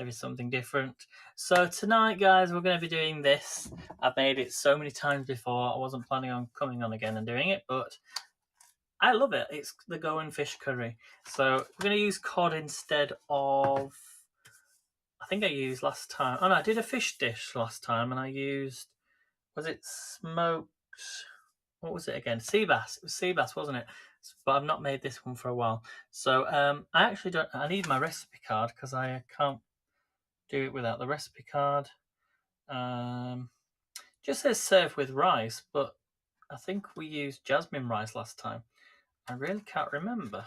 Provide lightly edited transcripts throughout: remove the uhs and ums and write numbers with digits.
maybe something different. So tonight, guys, we're going to be doing this. I've made it so many times before. I wasn't planning on coming on again and doing it, but I love it. It's the Going Fish Curry. So we're going to use cod instead of, I think I used last time. Oh no, I did a fish dish last time and I used, was it smoked, what was it again? Sea bass. It was sea bass, wasn't it? But I've not made this one for a while. So I actually don't, I need my recipe card because I can't do it without the recipe card. Just says serve with rice, but I think we used jasmine rice last time. I really can't remember.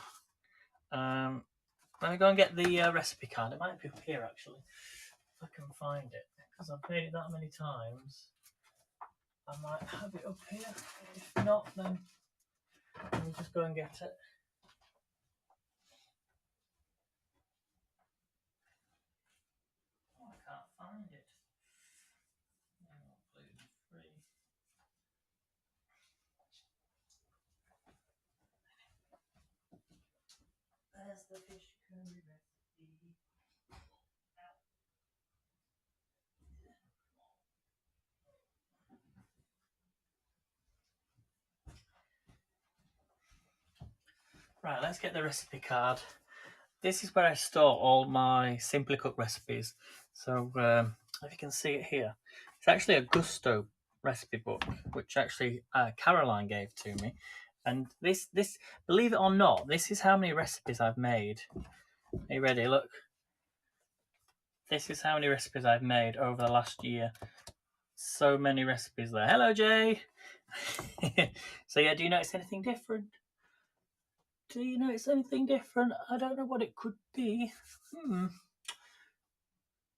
Let me go and get the recipe card. It might be up here actually, if I can find it, because I've made it that many times. I might have it up here. If not, then let me just go and get it. Oh, I can't find it. There's the fish curry recipe. Right, let's get the recipe card. This is where I store all my Simply Cook recipes. So if you can see it here, it's actually a Gusto recipe book, which actually Caroline gave to me. And this, believe it or not, this is how many recipes I've made. Are you ready? Look. This is how many recipes I've made over the last year. So many recipes there. Hello, Jay. So yeah, do you notice anything different? Do you notice anything different? I don't know what it could be.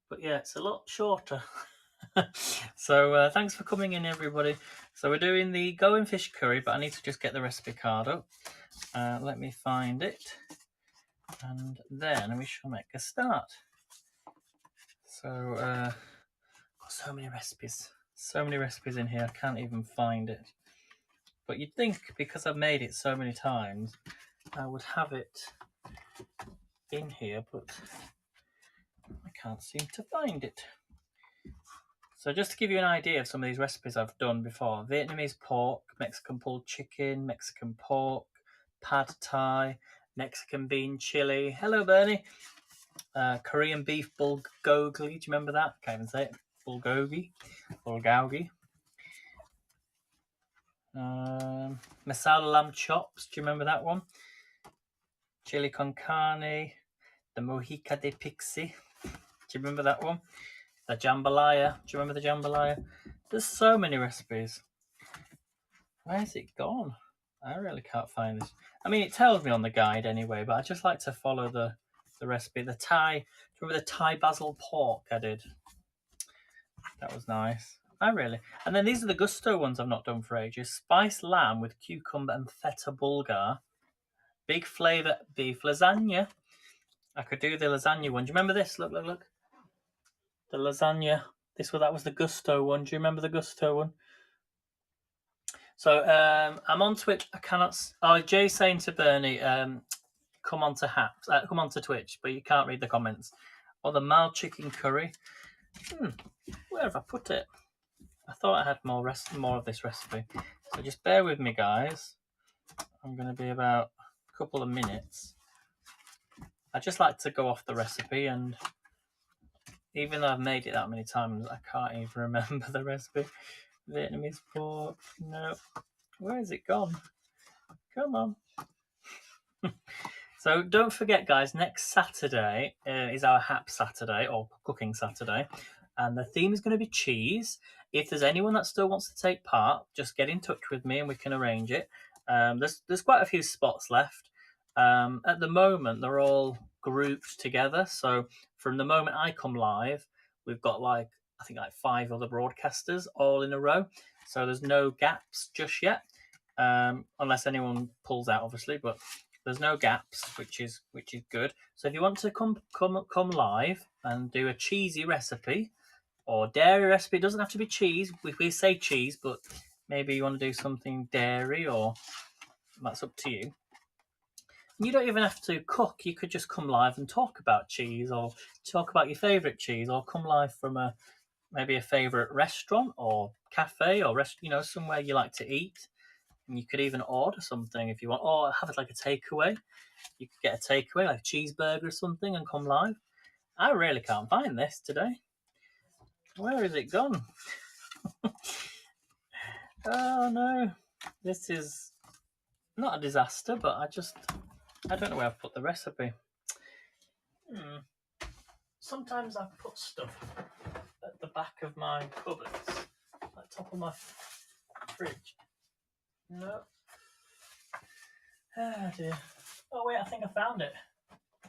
But yeah, it's a lot shorter. So thanks for coming in, everybody. So we're doing the Going Fish Curry, but I need to just get the recipe card up. Let me find it. And then we shall make a start. So, got so many recipes. So many recipes in here, I can't even find it. But you'd think, because I've made it so many times, I would have it in here, but I can't seem to find it. So just to give you an idea of some of these recipes I've done before: Vietnamese pork, Mexican pulled chicken, Mexican pork, pad thai, Mexican bean chili. Hello, Bernie. Korean beef bulgogi. Do you remember that? Can't even say it. Bulgogi. Masala lamb chops. Do you remember that one? Chili con carne. The mojica de pixie. Do you remember that one? The jambalaya. Do you remember the jambalaya? There's so many recipes. Where is it gone? I really can't find this. I mean, it tells me on the guide anyway, but I just like to follow the recipe. The Thai. Do you remember the Thai basil pork I did? That was nice. And then these are the Gusto ones I've not done for ages. Spiced lamb with cucumber and feta bulgar. Big flavour beef lasagna. I could do the lasagna one. Do you remember this? Look. The lasagna. That was the Gusto one. Do you remember the Gusto one? So I'm on Twitch. I cannot. Oh, Jay's saying to Bernie, come on to Twitch, but you can't read the comments. Or the mild chicken curry. Where have I put it? I thought I had more of this recipe. So just bear with me, guys. I'm going to be about a couple of minutes. I just like to go off the recipe, and even though I've made it that many times, I can't even remember the recipe. Vietnamese pork. No. Where has it gone? Come on. So don't forget, guys, next Saturday is our Hap Saturday, or Cooking Saturday, and the theme is going to be cheese. If there's anyone that still wants to take part, just get in touch with me and we can arrange it. There's quite a few spots left. At the moment, they're all grouped together. So from the moment I come live, we've got I think 5 other broadcasters all in a row. So there's no gaps just yet, unless anyone pulls out, obviously. But there's no gaps, which is good. So if you want to come live and do a cheesy recipe or dairy recipe, it doesn't have to be cheese. We say cheese, but maybe you want to do something dairy, or that's up to you. You don't even have to cook. You could just come live and talk about cheese, or talk about your favourite cheese, or come live from maybe a favourite restaurant or cafe or somewhere you like to eat. And you could even order something if you want, or have it like a takeaway. You could get a takeaway, like a cheeseburger or something, and come live. I really can't find this today. Where is it gone? Oh no, this is not a disaster, but I don't know where I've put the recipe. Sometimes I put stuff at the back of my cupboards, at the top of my fridge. No. Oh dear. Oh wait, I think I found it.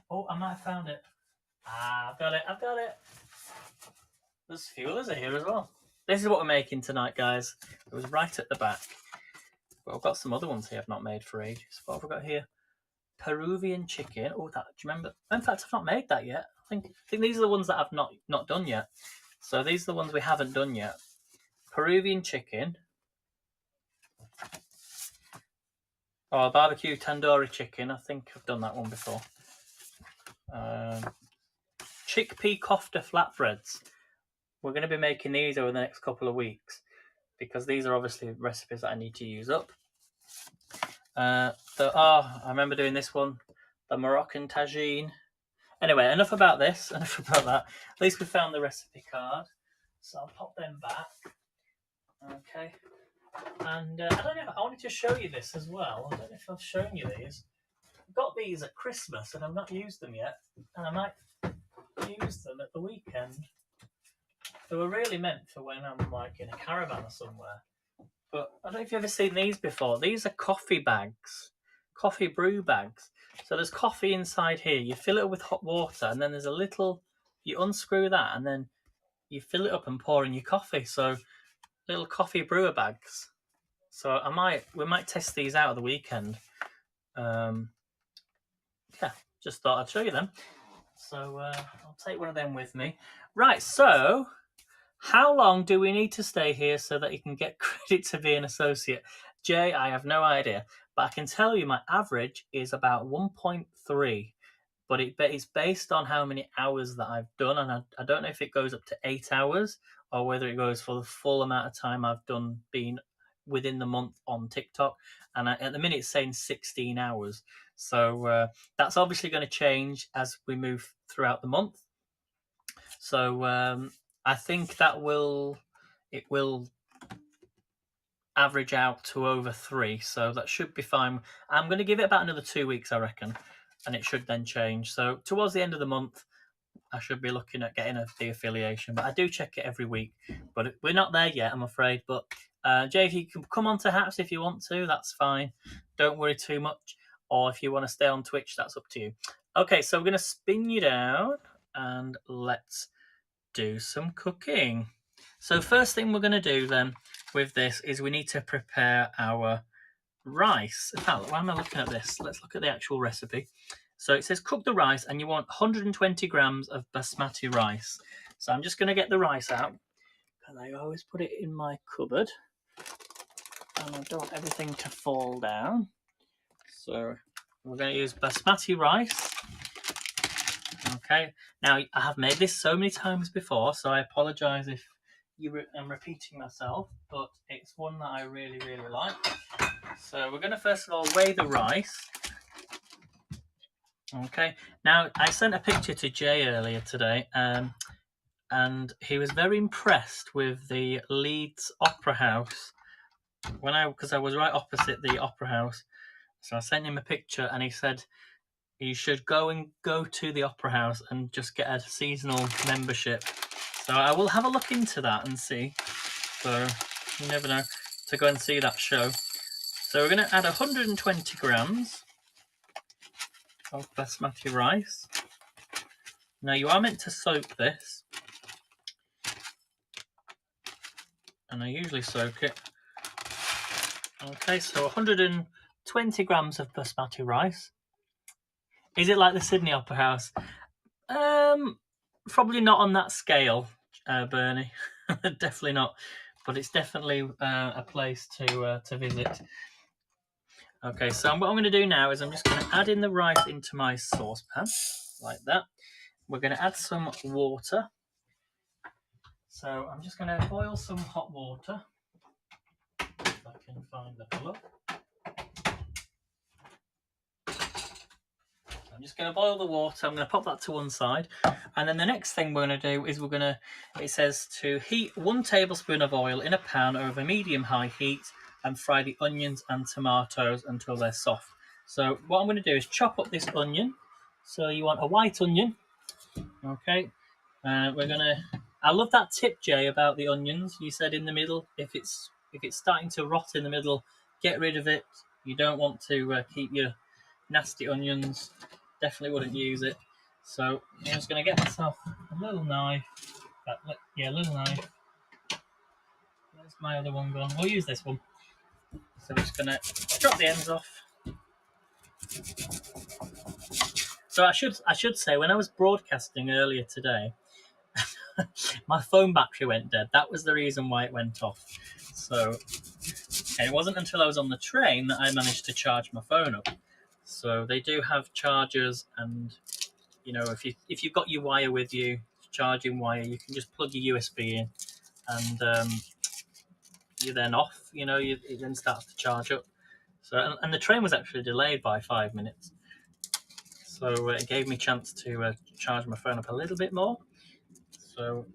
Oh, I might have found it. I've got it. There's fuelers are here as well. This is what we're making tonight, guys. It was right at the back. But I've got some other ones here I've not made for ages. What have we got here? Peruvian chicken. Oh, that, do you remember? In fact, I've not made that yet. I think these are the ones that I've not done yet. So these are the ones we haven't done yet. Peruvian chicken. Oh, barbecue tandoori chicken. I think I've done that one before. Chickpea kofta flatbreads. We're going to be making these over the next couple of weeks because these are obviously recipes that I need to use up. I remember doing this one, the Moroccan tagine. Anyway, enough about this, enough about that. At least we found the recipe card, so I'll pop them back. Okay, and I don't know if I wanted to show you this as well. I don't know if I've shown you these. I got these at Christmas and I've not used them yet, and I might use them at the weekend. They were really meant for when I'm like in a caravan or somewhere. But I don't know if you've ever seen these before. These are coffee bags, coffee brew bags. So there's coffee inside here. You fill it up with hot water, and then there's a little, you unscrew that, and then you fill it up and pour in your coffee. So little coffee brewer bags. So we might test these out at the weekend. Just thought I'd show you them. So I'll take one of them with me. Right, so how long do we need to stay here so that you can get credit to be an associate? Jay, I have no idea, but I can tell you my average is about 1.3, but it's based on how many hours that I've done, and I don't know if it goes up to 8 hours or whether it goes for the full amount of time I've been within the month on TikTok, and at the minute it's saying 16 hours. So that's obviously going to change as we move throughout the month. So I think it will average out to over 3, so that should be fine. I'm going to give it about another 2 weeks, I reckon, and it should then change. So towards the end of the month, I should be looking at getting the affiliation, but I do check it every week. But we're not there yet, I'm afraid. But Jay, if you can come on to Haps if you want to, that's fine. Don't worry too much. Or if you want to stay on Twitch, that's up to you. Okay, so we're going to spin you down, and let's do some cooking. So first thing we're going to do then with this is we need to prepare our rice. In fact, why am I looking at this? Let's look at the actual recipe. So it says cook the rice, and you want 120 grams of basmati rice. So I'm just going to get the rice out, and I always put it in my cupboard, and I don't want everything to fall down. So we're going to use basmati rice. Okay, now I have made this so many times before, so I apologise if I'm repeating myself, but it's one that I really, really like. So we're going to first of all weigh the rice. Okay, now I sent a picture to Jay earlier today, and he was very impressed with the Leeds Opera House because I was right opposite the Opera House. So I sent him a picture, and he said you should go to the Opera House and just get a seasonal membership. So I will have a look into that and see. So you never know, to go and see that show. So we're going to add 120 grams of basmati rice. Now you are meant to soak this, and I usually soak it. Okay, so 120 grams of basmati rice. Is it like the Sydney Opera House? Probably not on that scale, Bernie. Definitely not. But it's definitely a place to visit. Okay, so what I'm going to do now is I'm just going to add in the rice into my saucepan, like that. We're going to add some water. So I'm just going to boil some hot water, if I can find the plug. I'm just going to boil the water. I'm going to pop that to one side. And then the next thing we're going to do is it says to heat 1 tablespoon of oil in a pan over medium-high heat and fry the onions and tomatoes until they're soft. So what I'm going to do is chop up this onion. So you want a white onion. Okay. I love that tip, Jay, about the onions. You said in the middle, if it's starting to rot in the middle, get rid of it. You don't want to keep your nasty onions. Definitely wouldn't use it. So I'm just going to get myself a little knife. A little knife. Where's my other one gone? We'll use this one. So I'm just going to drop the ends off. So I should say, when I was broadcasting earlier today, my phone battery went dead. That was the reason why it went off. So it wasn't until I was on the train that I managed to charge my phone up. So they do have chargers, and you know, if you've got your wire with you, charging wire, you can just plug your USB in, and you're then off. You know, it then starts to charge up. So and the train was actually delayed by 5 minutes, so it gave me a chance to charge my phone up a little bit more. So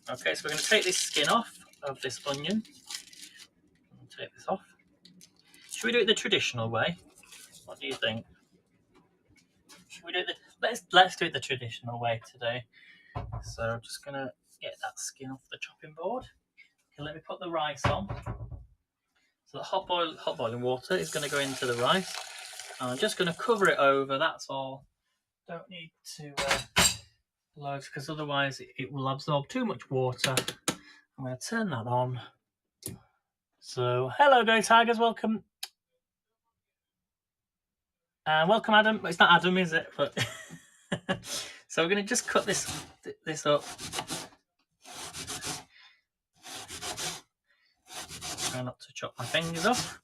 okay, so we're going to take this skin off of this onion. Take this off. Should we do it the traditional way? What do you think? Should we do it let's do it the traditional way today. So I'm just gonna get that skin off the chopping board. Okay, let me put the rice on. So the hot boiling water is going to go into the rice. I'm just going to cover it over. That's all. Don't need to load, because otherwise it will absorb too much water. I'm going to turn that on. So hello, Go Tigers. Welcome. Welcome, Adam. It's not Adam, is it? But so we're going to just cut this up. Try not to chop my fingers off.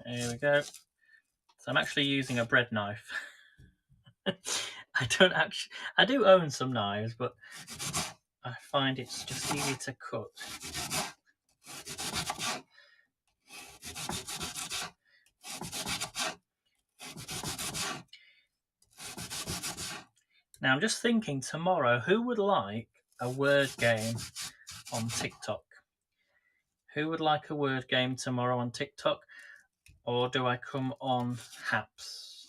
There we go. So I'm actually using a bread knife. I do own some knives, but I find it's just easy to cut. Now I'm just thinking tomorrow, who would like a word game on TikTok? Who would like a word game tomorrow on TikTok? Or do I come on Haps?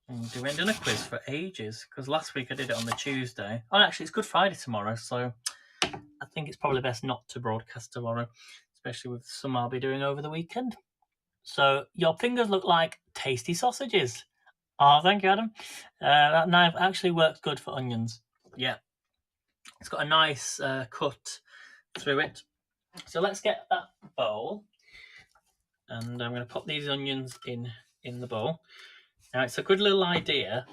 We haven't done a quiz for ages, because last week I did it on the Tuesday. Oh, actually, it's Good Friday tomorrow, so I think it's probably best not to broadcast tomorrow, especially with some I'll be doing over the weekend. So your fingers look like tasty sausages. Oh, thank you, Adam. That knife actually works good for onions. Yeah, it's got a nice cut through it. So let's get that bowl, and I'm going to pop these onions in the bowl. Now, it's a good little idea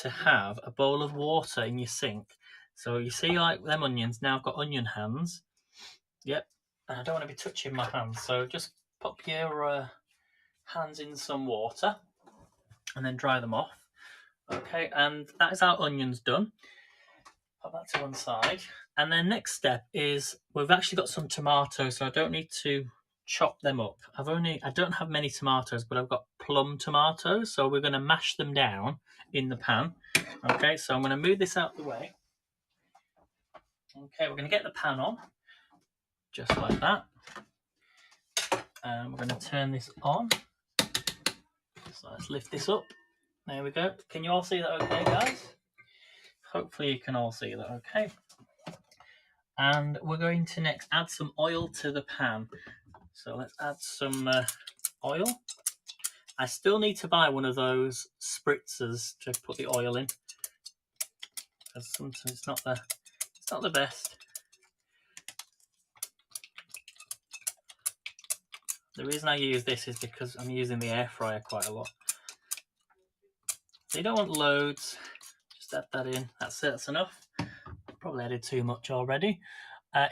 to have a bowl of water in your sink. So you see, like them onions, now I've got onion hands. Yep, and I don't want to be touching my hands, so just pop your hands in some water and then dry them off. Okay, and that is our onions done. Put that to one side. And then next step is, we've actually got some tomatoes, so I don't need to chop them up. I don't have many tomatoes, but I've got plum tomatoes, so we're going to mash them down in the pan. Okay, so I'm going to move this out of the way. Okay, we're going to get the pan on, just like that. And we're going to turn this on. So let's lift this up. There we go. Can you all see that okay, guys? Hopefully you can all see that okay. And we're going to next add some oil to the pan. So let's add some oil. I still need to buy one of those spritzers to put the oil in, because sometimes it's not the best. The reason I use this is because I'm using the air fryer quite a lot. So you don't want loads. Just add that in. That's enough. Probably added too much already.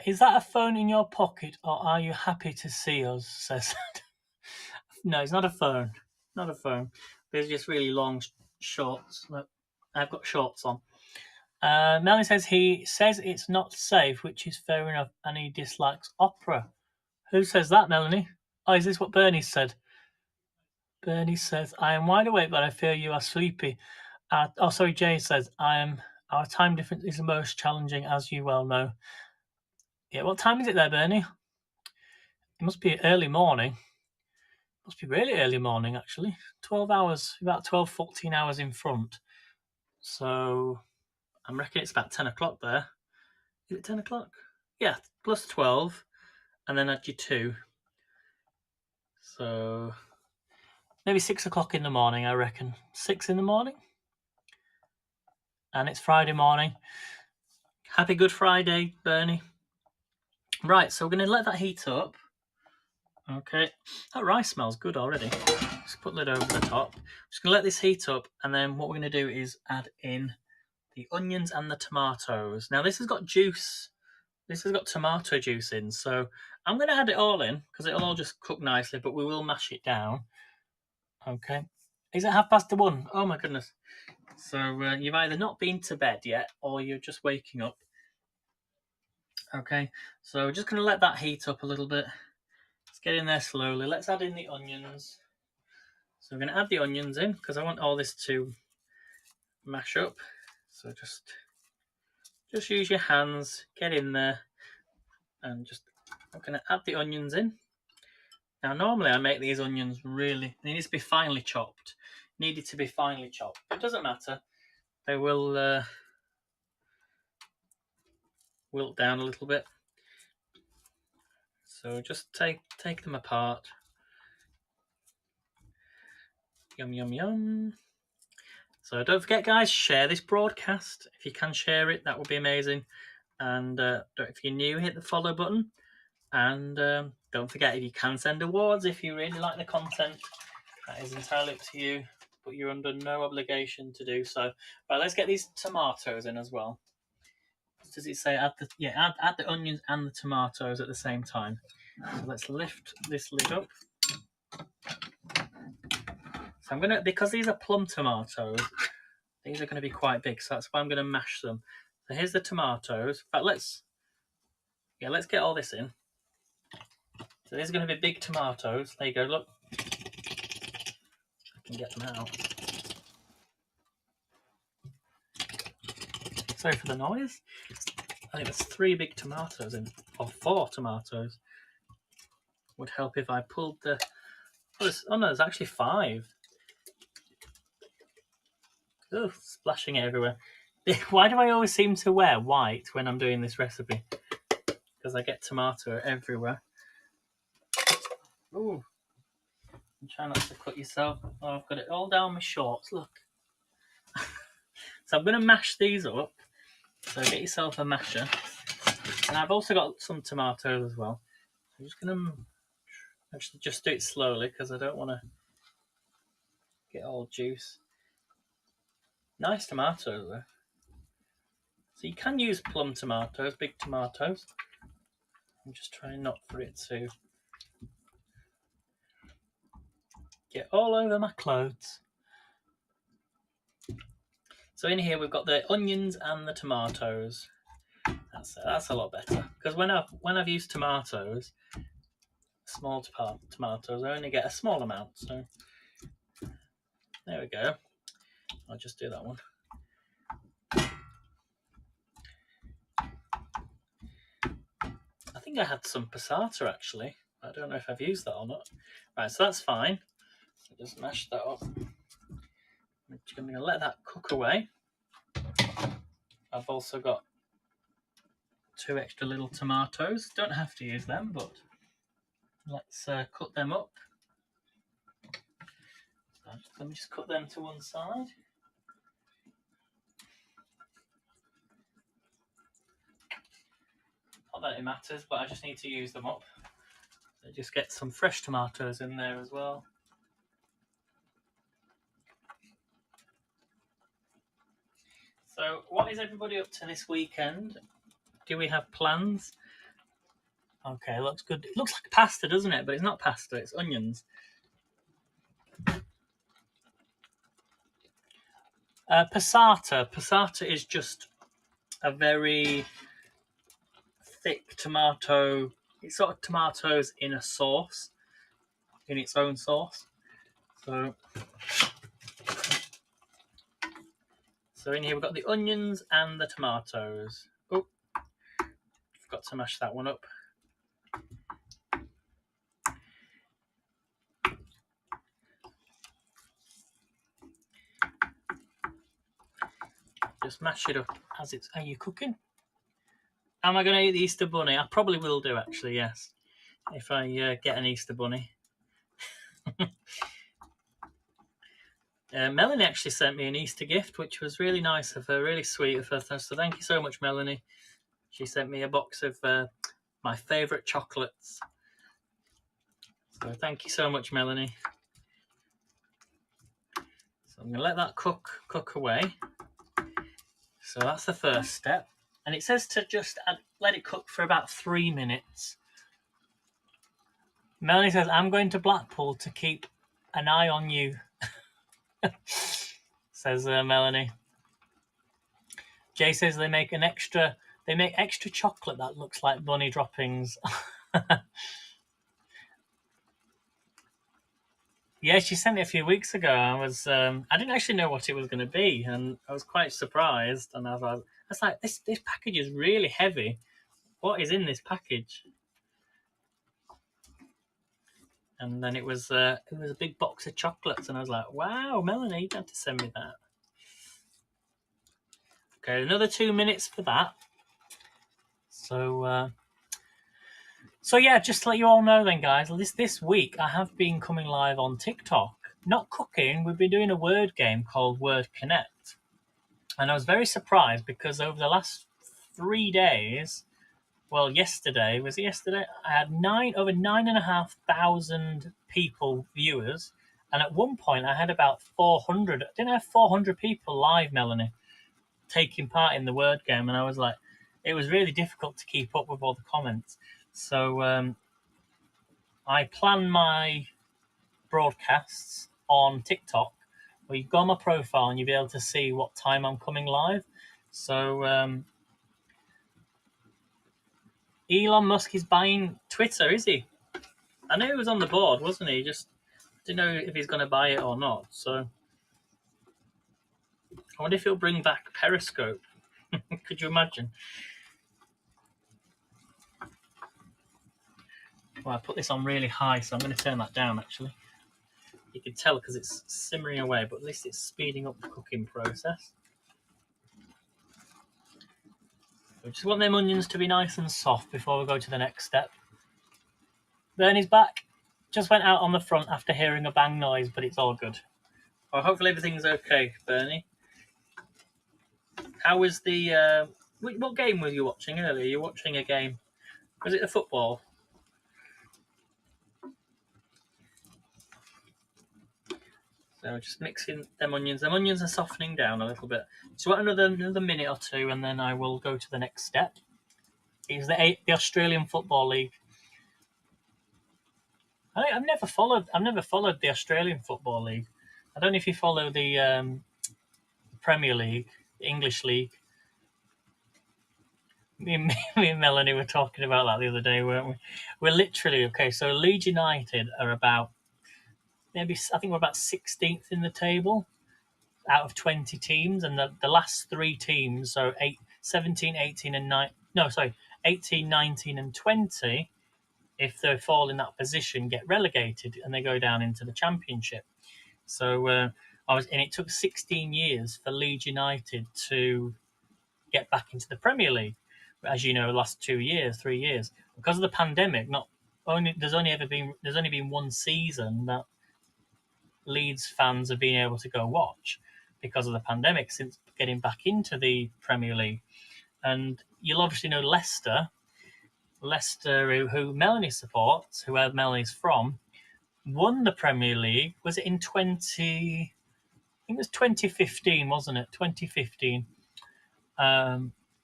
Is that a phone in your pocket, or are you happy to see us? Says no, it's not a phone. Not a phone. There's just really long shorts. Look, I've got shorts on. Melanie says he says it's not safe, which is fair enough, and he dislikes opera. Who says that, Melanie? Oh, is this what Bernie said? Bernie says, I am wide awake, but I fear you are sleepy. Sorry, Jay says, our time difference is the most challenging, as you well know. Yeah, what time is it there, Bernie? It must be early morning. It must be really early morning, actually. 12 hours, about 12, 14 hours in front. So I'm reckoning it's about 10 o'clock there. Is it 10 o'clock? Yeah, plus 12, and then add your 2. So maybe 6 o'clock in the morning, I reckon. 6 in the morning? And it's Friday morning. Happy Good Friday, Bernie. Right, so we're going to let that heat up. Okay, that rice smells good already. Just put the lid over the top. Just going to let this heat up, and then what we're going to do is add in the onions and the tomatoes. Now this has got juice. This has got tomato juice in, so I'm going to add it all in because it'll all just cook nicely, but we will mash it down. Okay. Is it 1:30? Oh my goodness. So you've either not been to bed yet or you're just waking up. Okay, so we're just going to let that heat up a little bit. Let's get in there slowly. Let's add in the onions. So we're going to add the onions in because I want all this to mash up. So just use your hands, get in there, and I'm going to add the onions in. Now normally I make these onions they need to be finely chopped. Needed to be finely chopped. It doesn't matter. They will wilt down a little bit. So just take them apart. Yum, yum, yum. So don't forget, guys, share this broadcast. If you can share it, that would be amazing. And if you're new, hit the follow button. And don't forget, if you can send awards, if you really like the content, that is entirely up to you. But you're under no obligation to do so. Right, let's get these tomatoes in as well. What does it say? Add the onions and the tomatoes at the same time. So let's lift this lid up. So I'm gonna, because these are plum tomatoes, these are going to be quite big, so that's why I'm going to mash them. So here's the tomatoes. In fact, let's get all this in. So these are going to be big tomatoes. There you go. Look, I can get them out. Sorry for the noise. I think there's 3 big tomatoes in, or 4 tomatoes. Would help if I pulled the. Oh no, there's actually 5. Oh, splashing it everywhere. Why do I always seem to wear white when I'm doing this recipe? Because I get tomato everywhere. Ooh. And try not to cut yourself. Oh, I've got it all down my shorts, look. So I'm going to mash these up. So get yourself a masher. And I've also got some tomatoes as well. I'm just going to actually just do it slowly because I don't want to get all juice. Nice tomatoes though. So you can use plum tomatoes, big tomatoes. I'm just trying not for it to get all over my clothes. So in here we've got the onions and the tomatoes. That's a lot better because when I've used tomatoes, small tomatoes, I only get a small amount. So there we go. I'll just do that one. I think I had some passata actually. I don't know if I've used that or not. Right, so that's fine. So just mash that up. I'm going to let that cook away. I've also got 2 extra little tomatoes. Don't have to use them, but let's cut them up. So let me just cut them to one side. Not that it matters, but I just need to use them up. So just get some fresh tomatoes in there as well. So what is everybody up to this weekend? Do we have plans? Okay, it looks good. It looks like pasta, doesn't it? But it's not pasta, it's onions. Passata. Passata is just a very thick tomato. It's sort of tomatoes in a sauce, in its own sauce. So in here we've got the onions and the tomatoes. Oh, forgot to mash that one up. Just mash it up as it's. Are you cooking? Am I going to eat the Easter bunny? I probably will do, actually, yes. If I get an Easter bunny. Melanie actually sent me an Easter gift, which was really nice of her, really sweet of her. So thank you so much, Melanie. She sent me a box of my favourite chocolates. So thank you so much, Melanie. So I'm going to let that cook away. So that's the first step. And it says to just let it cook for about 3 minutes. Melanie says, I'm going to Blackpool to keep an eye on you, says Melanie. Jay says they make extra chocolate that looks like bunny droppings. Yeah, she sent it a few weeks ago. I didn't actually know what it was going to be, and I was quite surprised. And I was like, this package is really heavy. What is in this package? And then it was a big box of chocolates, and I was like, wow, Melanie, you have to send me that. Okay, another 2 minutes for that. So yeah, just to let you all know then, guys, this week I have been coming live on TikTok. Not cooking, we've been doing a word game called Word Connect. And I was very surprised because over the last 3 days, well, yesterday, was it yesterday? I had over 9,500 people, viewers. And at one point I had about 400, didn't I have 400 people live, Melanie, taking part in the word game. And I was like, it was really difficult to keep up with all the comments. So I plan my broadcasts on TikTok, where you go on my profile and you'll be able to see what time I'm coming live. So Elon Musk is buying Twitter, is he? I know he was on the board, wasn't he? Just didn't know if he's going to buy it or not. So I wonder if he'll bring back Periscope. Could you imagine? Well, I put this on really high, so I'm going to turn that down, actually. You can tell because it's simmering away, but at least it's speeding up the cooking process. We just want them onions to be nice and soft before we go to the next step. Bernie's back. Just went out on the front after hearing a bang noise, but it's all good. Well, hopefully everything's okay, Bernie. How was the... what game were you watching earlier? You were watching a game. Was it the football? So just mixing them onions. Them onions are softening down a little bit. So another minute or two, and then I will go to the next step. It's the Australian Football League. I've never followed the Australian Football League. I don't know if you follow the Premier League, the English League. Me and Melanie were talking about that the other day, weren't we? We're literally okay. So Leeds United are about I think we're about 16th in the table out of 20 teams, and the last 3 teams, so 17, 18, and 18, 19, and 20, if they fall in that position, get relegated and they go down into the Championship. So and it took 16 years for Leeds United to get back into the Premier League. As you know, the last 3 years, because of the pandemic, there's only been one season that Leeds fans have been able to go watch because of the pandemic since getting back into the Premier League. And you'll obviously know Leicester, who Melanie supports, where Melanie's from, won the Premier League. Was it in 20? I think it was 2015, wasn't it? 2015.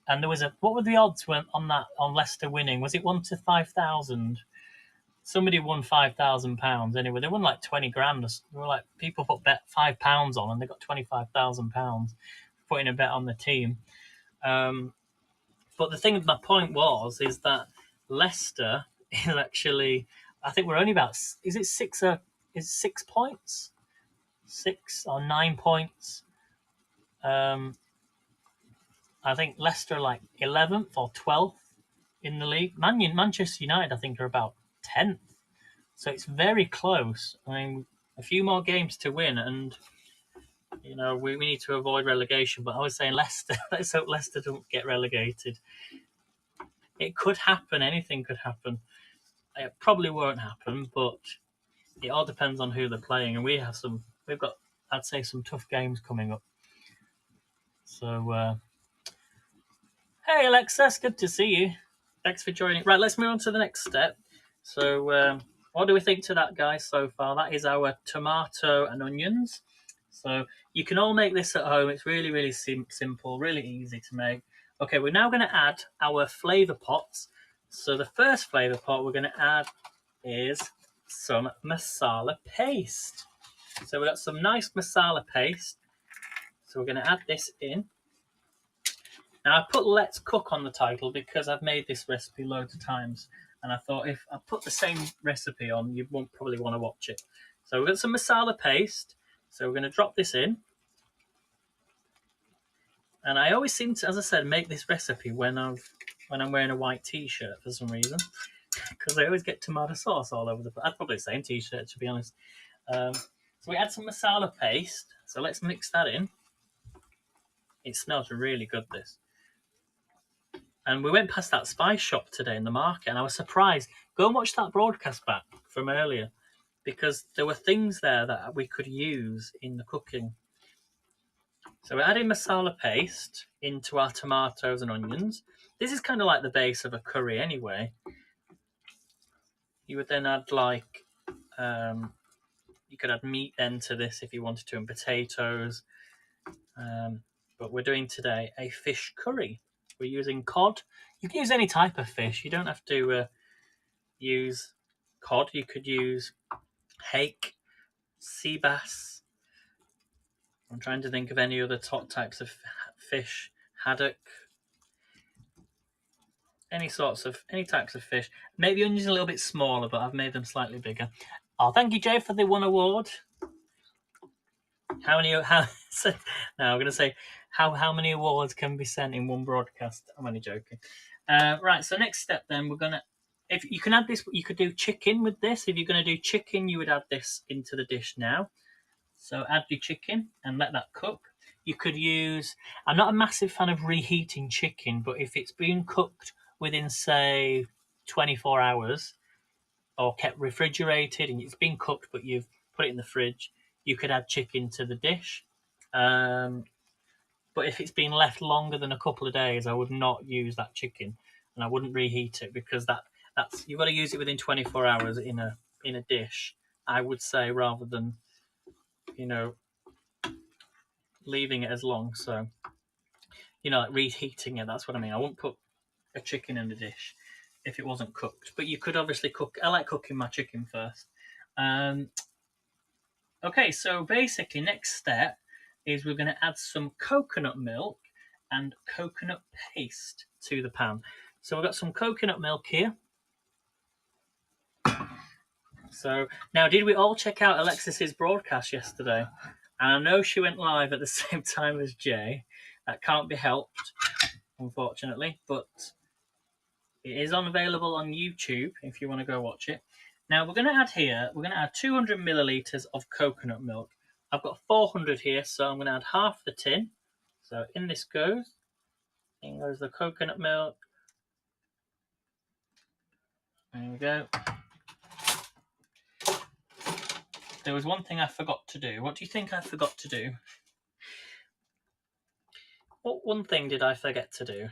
And there was what were the odds on Leicester winning? Was it 1 to 5,000? Somebody won £5,000 anyway. They won like 20 grand. They were like, people put bet £5 on and they got £25,000 putting a bet on the team. But the thing, my point is that Leicester is actually, I think we're only about, is it 6 points? 6 or 9 points. I think Leicester are like 11th or 12th in the league. Manchester United, I think, are about 10th. So it's very close. I mean, a few more games to win, and we need to avoid relegation. But I was saying Leicester. Let's hope Leicester don't get relegated. It could happen. Anything could happen. It probably won't happen, but it all depends on who they're playing. And we've got, I'd say, some tough games coming up. So, hey Alexis, good to see you. Thanks for joining. Right, let's move on to the next step. So, what do we think to that, guys, so far? That is our tomato and onions. So you can all make this at home. It's really, really simple, really easy to make. Okay, we're now going to add our flavour pots. So the first flavour pot we're going to add is some masala paste. So we've got some nice masala paste. So we're going to add this in. Now I put Let's Cook on the title because I've made this recipe loads of times. And I thought if I put the same recipe on, you won't probably want to watch it. So we've got some masala paste. So we're going to drop this in. And I always seem to, as I said, make this recipe when I'm wearing a white t-shirt for some reason. Because I always get tomato sauce all over the place. That's probably the same t-shirt, to be honest. So we add some masala paste. So let's mix that in. It smells really good, this. And we went past that spice shop today in the market, and I was surprised. Go and watch that broadcast back from earlier, because there were things there that we could use in the cooking. So we're adding masala paste into our tomatoes and onions. This is kind of like the base of a curry anyway. You would then add you could add meat then to this if you wanted to, and potatoes. But we're doing today a fish curry. We're using cod. You can use any type of fish. You don't have to use cod. You could use hake, sea bass. I'm trying to think of any other types of fish. Haddock. Any types of fish. Maybe onions a little bit smaller, but I've made them slightly bigger. Oh, thank you, Jay, for the 1 award. How? No, I'm going to say how many awards can be sent in one broadcast. I'm only joking. Right. So next step, then we're gonna. If you can add this, you could do chicken with this. If you're going to do chicken, you would add this into the dish now. So add your chicken and let that cook. You could use. I'm not a massive fan of reheating chicken, but if it's been cooked within, say, 24 hours, or kept refrigerated and it's been cooked, but you've put it in the fridge, you could add chicken to the dish. But if it's been left longer than a couple of days, I would not use that chicken, and I wouldn't reheat it, because that's you've got to use it within 24 hours in a dish, I would say, rather than leaving it as long. So like reheating it, that's what I mean. I wouldn't put a chicken in a dish if it wasn't cooked, but you could obviously cook. I like cooking my chicken first. Okay, so basically next step is we're going to add some coconut milk and coconut paste to the pan. So we've got some coconut milk here. So now, did we all check out Alexis's broadcast yesterday? And I know she went live at the same time as Jay. That can't be helped, unfortunately, but it is available on YouTube if you want to go watch it. Now we're going to add 200 millilitres of coconut milk. I've got 400 here, so I'm going to add half the tin. So in this goes. In goes the coconut milk. There we go. There was one thing I forgot to do. What do you think I forgot to do? What one thing did I forget to do?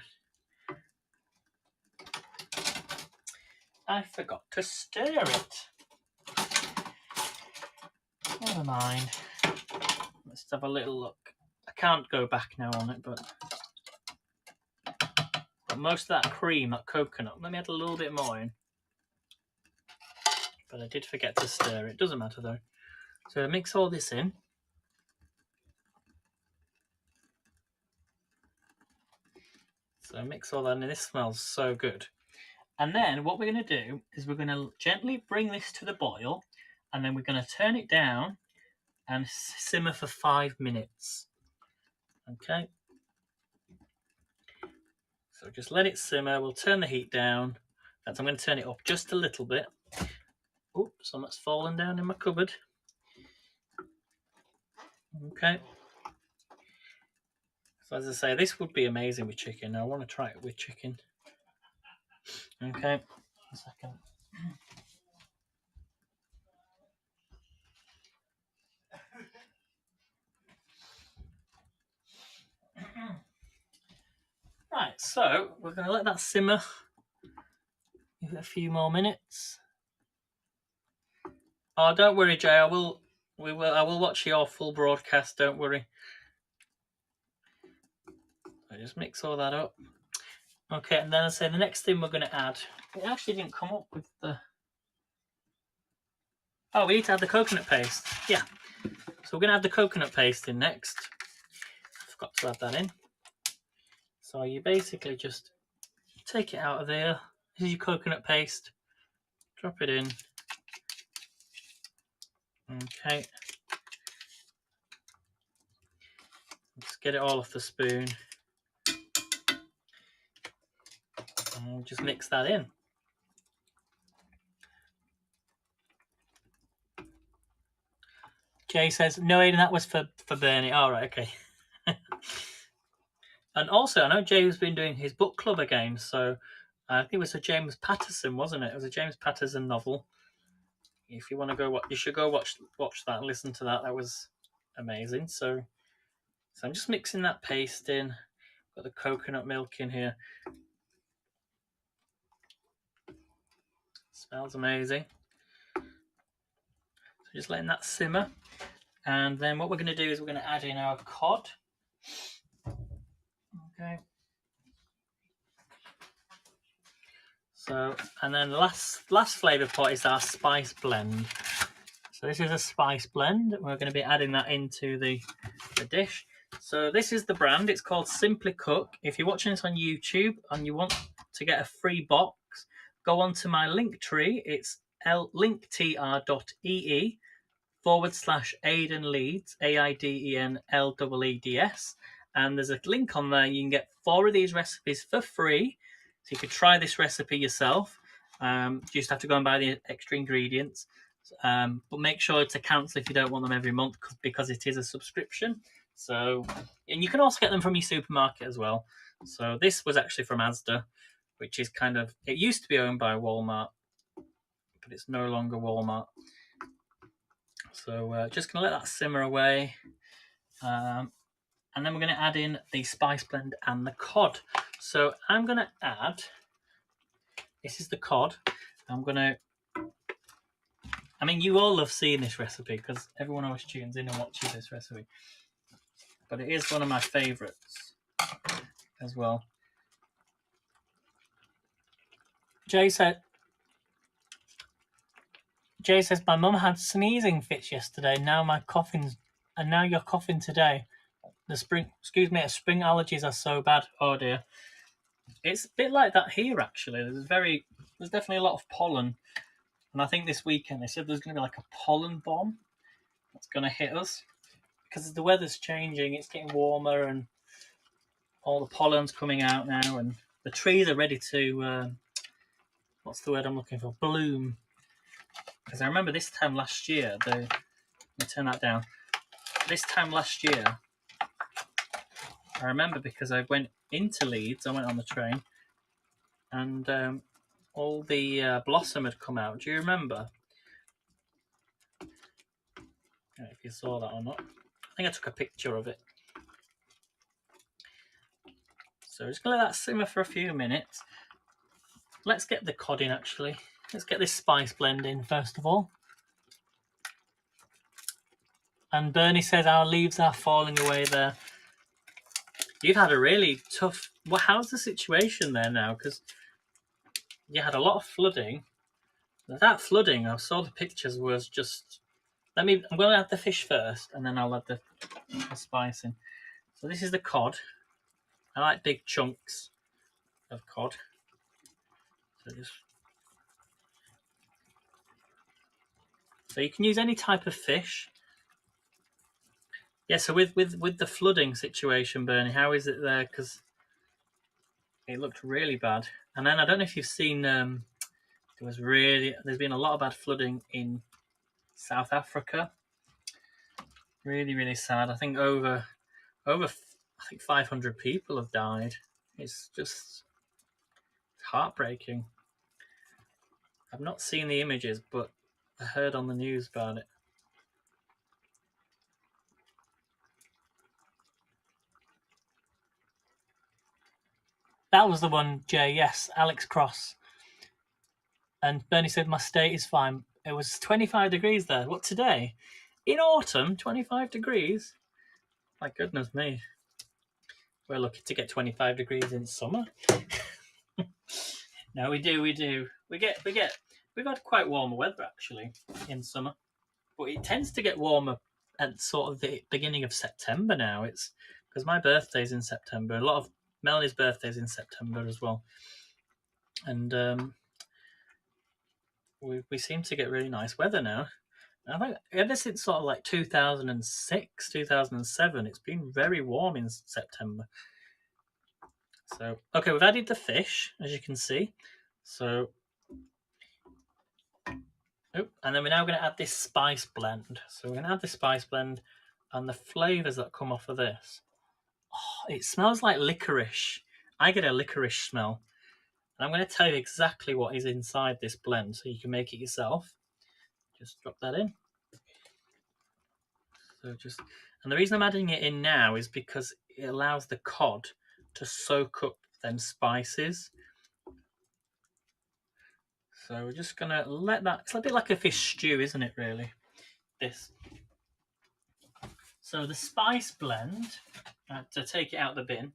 I forgot to stir it. Never mind. Let's have a little look. I can't go back now on it, but But most of that cream, that coconut, let me add a little bit more in. But I did forget to stir it. Doesn't matter though. So mix all this in. So mix all that in. This smells so good. And then what we're going to do is we're going to gently bring this to the boil, and then we're going to turn it down and simmer for 5 minutes. Okay. So just let it simmer. We'll turn the heat down. I'm going to turn it up just a little bit. Oops, something's fallen down in my cupboard. Okay. So as I say, this would be amazing with chicken. I want to try it with chicken. Okay. A second. Right, so we're going to let that simmer. Give it a few more minutes. Oh, don't worry, Jay. I will watch your full broadcast. Don't worry. I just mix all that up. Okay, and then I say the next thing we're going to add. It actually didn't come up with the. Oh, we need to add the coconut paste. Yeah. So we're going to add the coconut paste in next. I forgot to add that in. So you basically just take it out of there. This is your coconut paste. Drop it in. Okay. Let's get it all off the spoon. And just mix that in. Jay says, no, Aidan, that was for Bernie. All right, okay. And also, I know Jay has been doing his book club again. So I think it was a James Patterson, wasn't it? It was a James Patterson novel. If you want to go watch, you should go watch that and listen to that. That was amazing. So I'm just mixing that paste in. Got the coconut milk in here. Smells amazing. So just letting that simmer. And then what we're going to do is we're going to add in our cod. Okay. So, and then the last flavour pot is our spice blend. So this is a spice blend. We're going to be adding that into the dish. So this is the brand. It's called Simply Cook. If you're watching this on YouTube and you want to get a free box, go onto my link tree. It's linktr.ee/Aidan Leeds, AIDENLEEDS. And there's a link on there. You can get 4 of these recipes for free. So you could try this recipe yourself. You just have to go and buy the extra ingredients. But make sure to cancel if you don't want them every month, because it is a subscription. So, and you can also get them from your supermarket as well. So this was actually from Asda, which is kind of, it used to be owned by Walmart, but it's no longer Walmart. So just going to let that simmer away. And then we're going to add in the spice blend and the cod. So I'm going to add, this is the cod. I mean, you all have seen this recipe because everyone always tunes in and watches this recipe. But it is one of my favourites as well. Jay says, my mum had sneezing fits yesterday. Now you're coughing today. Spring allergies are so bad. Oh dear. It's a bit like that here actually. There's definitely a lot of pollen. And I think this weekend they said there's going to be like a pollen bomb that's going to hit us. Because the weather's changing, it's getting warmer and all the pollen's coming out now, and the trees are ready to, what's the word I'm looking for? Bloom. Because I remember this time last year, let me turn that down. This time last year, I remember because I went into Leeds, I went on the train, and all the blossom had come out. Do you remember? I don't know if you saw that or not. I think I took a picture of it. So just going to let that simmer for a few minutes. Let's get the cod in actually. Let's get this spice blend in first of all. And Bernie says our leaves are falling away there. you've had a really tough... Well, how's the situation there now? Because you had a lot of flooding. That flooding, I saw the pictures, was just... I'm going to add the fish first, and then I'll add the spice in. So this is the cod. I like big chunks of cod. So you can use any type of fish. Yeah, so with the flooding situation, Bernie, how is it there? Because it looked really bad. And then I don't know if you've seen, there's been a lot of bad flooding in South Africa. Really, really sad. I think over 500 people have died. It's just heartbreaking. I've not seen the images, but I heard on the news about it. That was the one, Jay. Yes, Alex Cross. And Bernie said, my state is fine. It was 25 degrees there. What, today? In autumn, 25 degrees? My goodness me. We're lucky to get 25 degrees in summer. No, we do. We've had quite warm weather, actually, in summer. But it tends to get warmer at sort of the beginning of September now. It's because my birthday's in September. A lot of Melanie's birthday's in September as well. And we seem to get really nice weather now. I think ever since sort of like 2006, 2007, it's been very warm in September. So, okay, we've added the fish, as you can see. So, and then we're now going to add this spice blend. So we're going to add the spice blend and the flavours that come off of this. Oh, it smells like licorice. I get a licorice smell. And I'm going to tell you exactly what is inside this blend so you can make it yourself. Just drop that in. And the reason I'm adding it in now is because it allows the cod to soak up them spices. So we're just going to let that... It's a bit like a fish stew, isn't it, really? This. So the spice blend, to take it out the bin,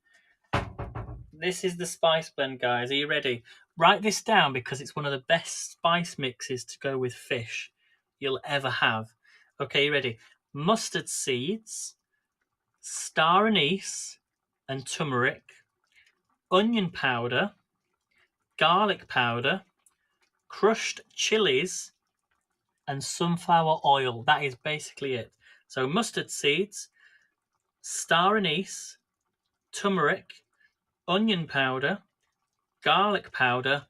this is the spice blend, guys. Are you ready? Write this down because it's one of the best spice mixes to go with fish you'll ever have. Okay, you ready? Mustard seeds, star anise and turmeric, onion powder, garlic powder, crushed chilies, and sunflower oil. That is basically it. So mustard seeds, star anise, turmeric, onion powder, garlic powder,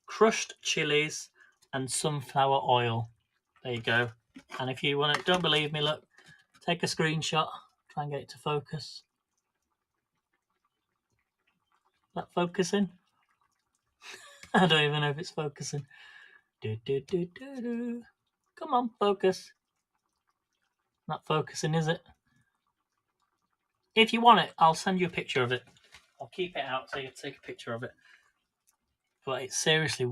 crushed chilies, and sunflower oil. There you go. And if you want to, don't believe me, look, take a screenshot, try and get it to focus. Is that focusing? I don't even know if it's focusing. Come on, focus. Not focusing, is it? If you want it, I'll send you a picture of it. I'll keep it out so you can take a picture of it. But it's seriously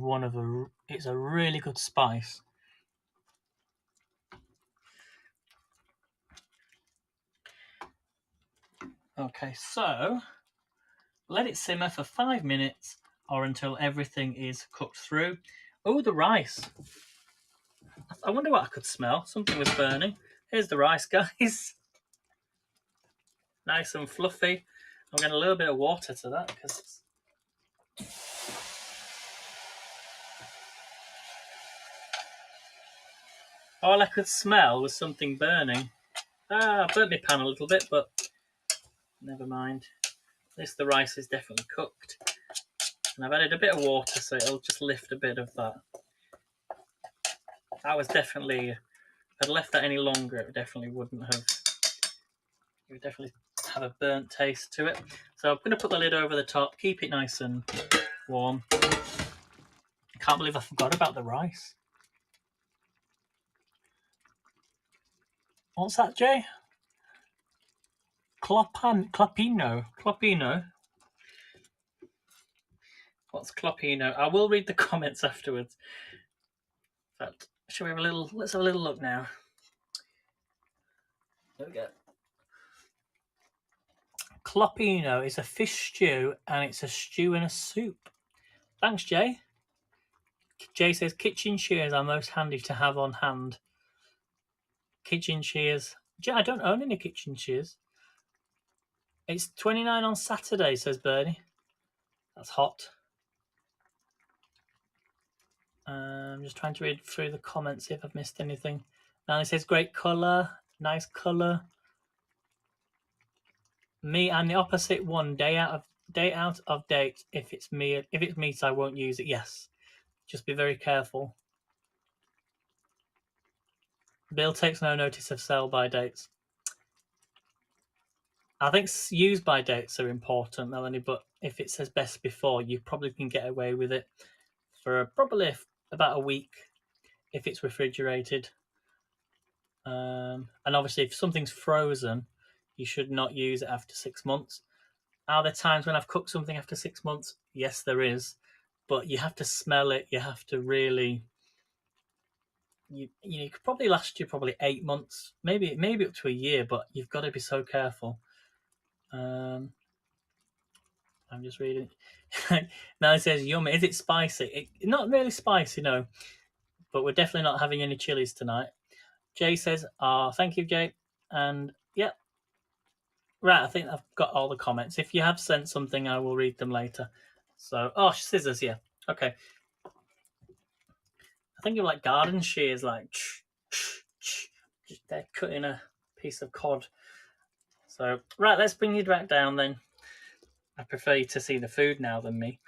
it's a really good spice. Okay, so let it simmer for 5 minutes or until everything is cooked through. Oh, the rice. I wonder what I could smell. Something was burning. Here's the rice, guys. Nice and fluffy. I'm getting a little bit of water to that because it's... All I could smell was something burning. I burnt my pan a little bit, but never mind. At least the rice is definitely cooked. And I've added a bit of water so it'll just lift a bit of that. That was definitely... If I'd left that any longer, it definitely wouldn't have... It would definitely have a burnt taste to it. So I'm going to put the lid over the top, keep it nice and warm. I can't believe I forgot about the rice. What's that, Jay? Clopino. What's clopino? I will read the comments afterwards. But shall we have a little? Let's have a little look now. There we go. Clopino is a fish stew, and it's a stew and a soup. Thanks, Jay. Jay says kitchen shears are most handy to have on hand. Kitchen shears. Jay, I don't own any kitchen shears. It's 29 on Saturday, says Bernie. That's hot. I'm just trying to read through the comments, see if I've missed anything. Now it says great colour, nice colour. Me, I'm the opposite one. Day out of date. If it's meat, I won't use it. Yes, just be very careful. Bill takes no notice of sell-by dates. I think use-by dates are important, Melanie. But if it says best before, you probably can get away with it for probably about a week if it's refrigerated. And obviously, if something's frozen, you should not use it after 6 months. Are there times when I've cooked something after 6 months? Yes, there is. But you have to smell it. You have to really... You could probably last you 8 months, maybe up to a year, but you've got to be so careful. I'm just reading. Now it says yummy. Is it spicy? Not really spicy, no. But we're definitely not having any chilies tonight. Jay says, thank you, Jay. And yeah. Right, I think I've got all the comments. If you have sent something, I will read them later. So, scissors, yeah. Okay. I think of like garden shears, like they're cutting a piece of cod. So, right, let's bring you back down then. I prefer you to see the food now than me.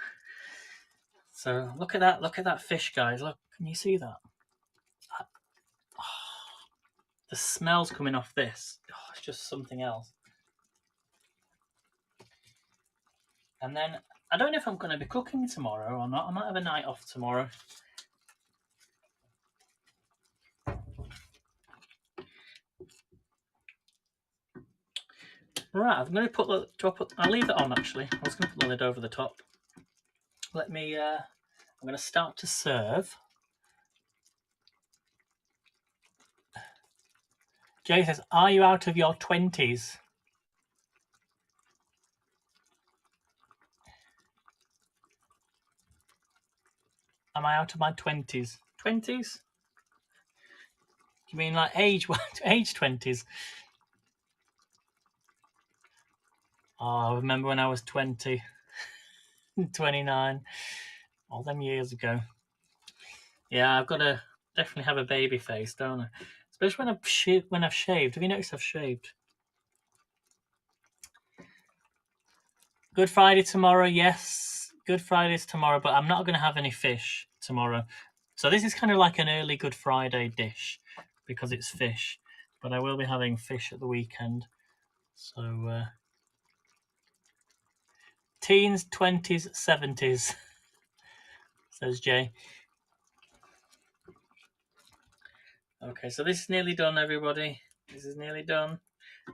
So, look at that fish, guys. Look, can you see that? The smell's coming off this. It's just something else. And then, I don't know if I'm going to be cooking tomorrow or not. I might have a night off tomorrow. Right, I'm going to put the... I'll leave it on, actually. I was going to put the lid over the top. Let me... I'm going to start to serve. Jay says, are you out of your 20s? Am I out of my 20s? 20s? You mean like age 20s? I remember when I was 20, 29, all them years ago. Yeah, I've got to definitely have a baby face, don't I? Especially when I've shaved. Have you noticed I've shaved? Good Friday tomorrow, yes. Good Friday's tomorrow, but I'm not going to have any fish tomorrow. So this is kind of like an early Good Friday dish because it's fish. But I will be having fish at the weekend. So, teens, 20s, 70s, says Jay. Okay, so this is nearly done, everybody. This is nearly done.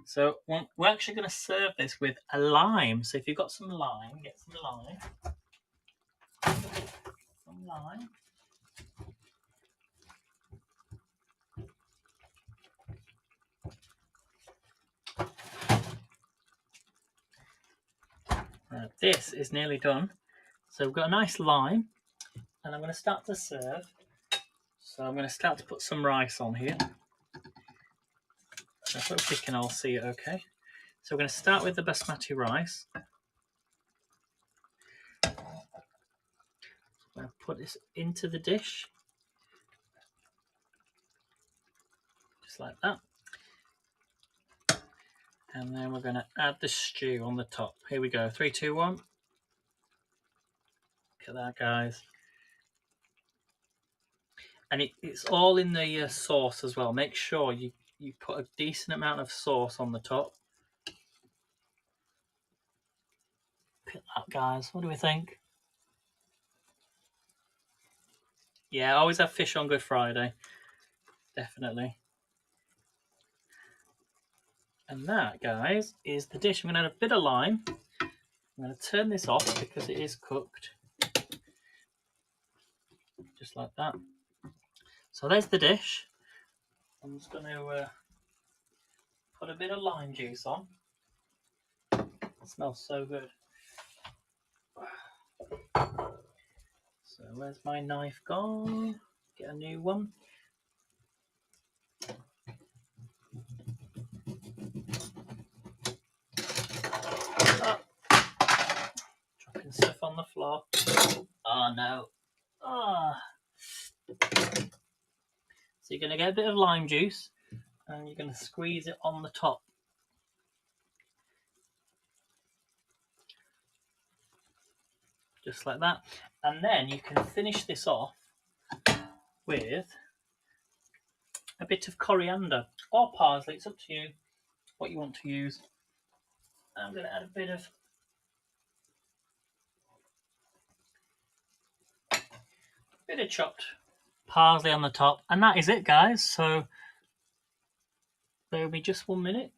So we're actually going to serve this with a lime. So if you've got some lime, get some lime. Some lime. Right, this is nearly done. So we've got a nice lime. And I'm going to start to serve. So I'm going to start to put some rice on here. I hope we can all see it okay. So we're going to start with the basmati rice. I'm going to put this into the dish. Just like that. And then we're going to add the stew on the top. Here we go. 3, 2, 1. Look at that, guys. And it's all in the sauce as well. Make sure you put a decent amount of sauce on the top. Look at that, guys. What do we think? Yeah, always have fish on Good Friday. Definitely. And that, guys, is the dish. I'm going to add a bit of lime. I'm going to turn this off because it is cooked. Just like that. So there's the dish. I'm just going to put a bit of lime juice on. It smells so good. So where's my knife gone? Get a new one. Oh. Dropping stuff on the floor. Oh no. Oh. So you're going to get a bit of lime juice and you're going to squeeze it on the top. Just like that. And then you can finish this off with a bit of coriander or parsley. It's up to you what you want to use. I'm going to add a bit of chopped parsley on the top. And that is it, guys. So bear with me just 1 minute.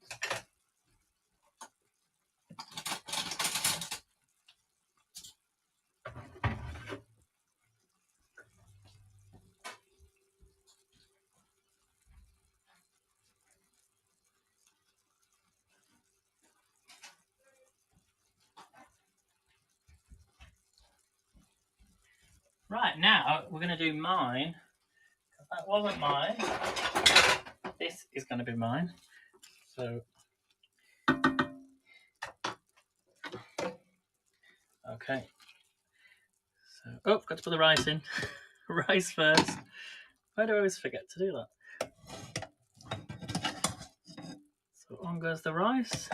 Right, now we're going to do mine. That wasn't mine. This is going to be mine. So, okay. So, oh, got to put the rice in. Rice first. Why do I always forget to do that? So on goes the rice.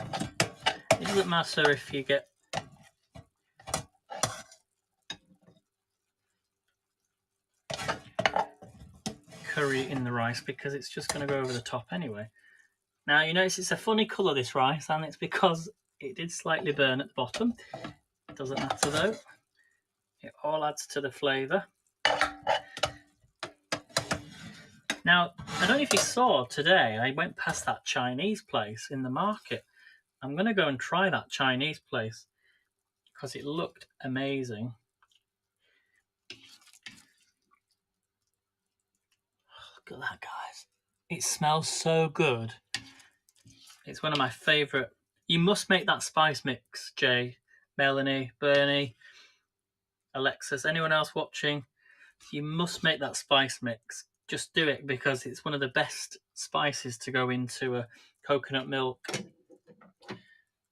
It doesn't matter if you get curry in the rice because it's just going to go over the top anyway. Now you notice it's a funny colour, this rice, and it's because it did slightly burn at the bottom. It doesn't matter though. It all adds to the flavour. Now, I don't know if you saw today, I went past that Chinese place in the market. I'm going to go and try that Chinese place because it looked amazing. Look at that, guys. It smells so good. It's one of my favourite. You must make that spice mix, Jay, Melanie, Bernie, Alexis, anyone else watching. You must make that spice mix. Just do it because it's one of the best spices to go into a coconut milk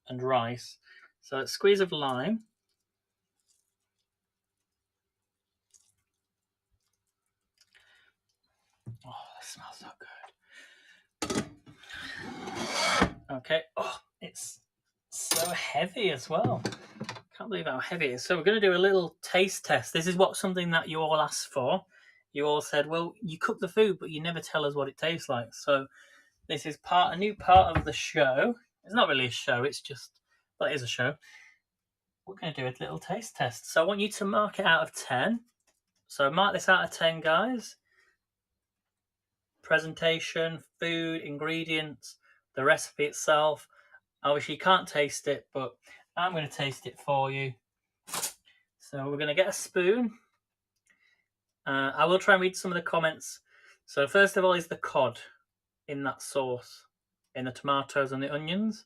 and rice. So a squeeze of lime. Oh, that smells so good. Okay. Oh, it's so heavy as well. Can't believe how heavy it is. So we're going to do a little taste test. This is something that you all asked for. You all said, well, you cook the food, but you never tell us what it tastes like. So this is a new part of the show. It's not really a show. It's just, well, it is a show. We're going to do a little taste test. So I want you to mark it out of 10. So mark this out of 10, guys. Presentation, food, ingredients, the recipe itself. Obviously, you can't taste it, but I'm going to taste it for you. So we're going to get a spoon. I will try and read some of the comments. So first of all is the cod in that sauce, in the tomatoes and the onions.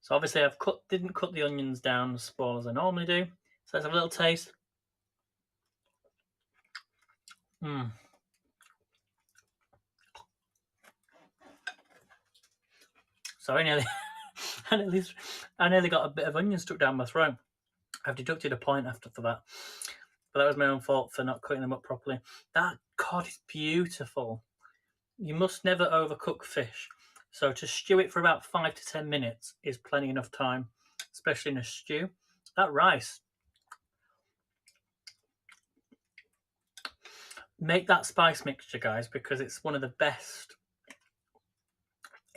So obviously I didn't cut the onions down as small as I normally do. So let's have a little taste. So I nearly got a bit of onion stuck down my throat. I've deducted a point after for that. But that was my own fault for not cutting them up properly. That cod is beautiful. You must never overcook fish. So to stew it for about 5 to 10 minutes is plenty enough time, especially in a stew. That rice. Make that spice mixture, guys, because it's one of the best.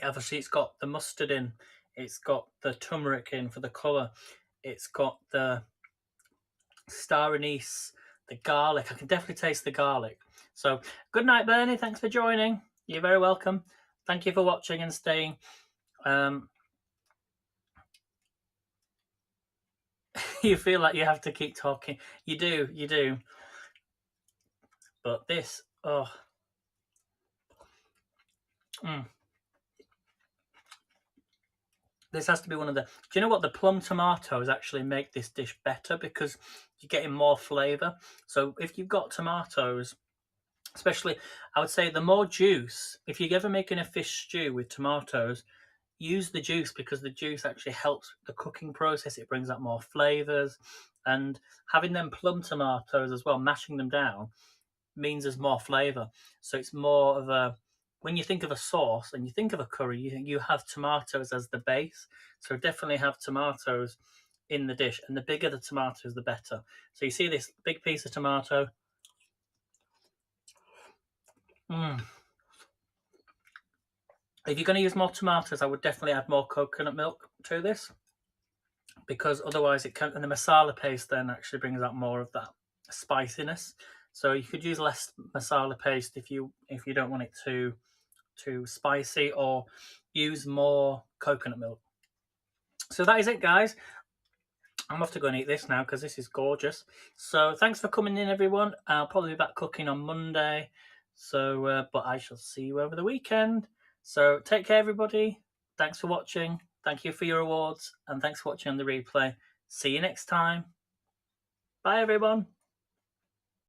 Obviously, it's got the mustard in. It's got the turmeric in for the colour. It's got the star anise, the garlic. I can definitely taste the garlic. So, good night, Bernie. Thanks for joining. You're very welcome. Thank you for watching and staying. You feel like you have to keep talking. You do. But this, oh. This has to be one of the... Do you know what? The plum tomatoes actually make this dish better because you're getting more flavour. So if you've got tomatoes, especially, I would say the more juice, if you're ever making a fish stew with tomatoes, use the juice because the juice actually helps the cooking process. It brings out more flavours. And having them plum tomatoes as well, mashing them down, means there's more flavour. So it's more of a... When you think of a sauce and you think of a curry, you have tomatoes as the base. So definitely have tomatoes in the dish. And the bigger the tomatoes, the better. So you see this big piece of tomato. If you're going to use more tomatoes, I would definitely add more coconut milk to this, because otherwise it can... And the masala paste then actually brings out more of that spiciness. So you could use less masala paste if you don't want it too spicy, or use more coconut milk. So that is it, guys. I'm off to go and eat this now because this is gorgeous. So thanks for coming in, everyone. I'll probably be back cooking on Monday. So, but I shall see you over the weekend. So take care, everybody. Thanks for watching. Thank you for your awards, and thanks for watching on the replay. See you next time. Bye, everyone.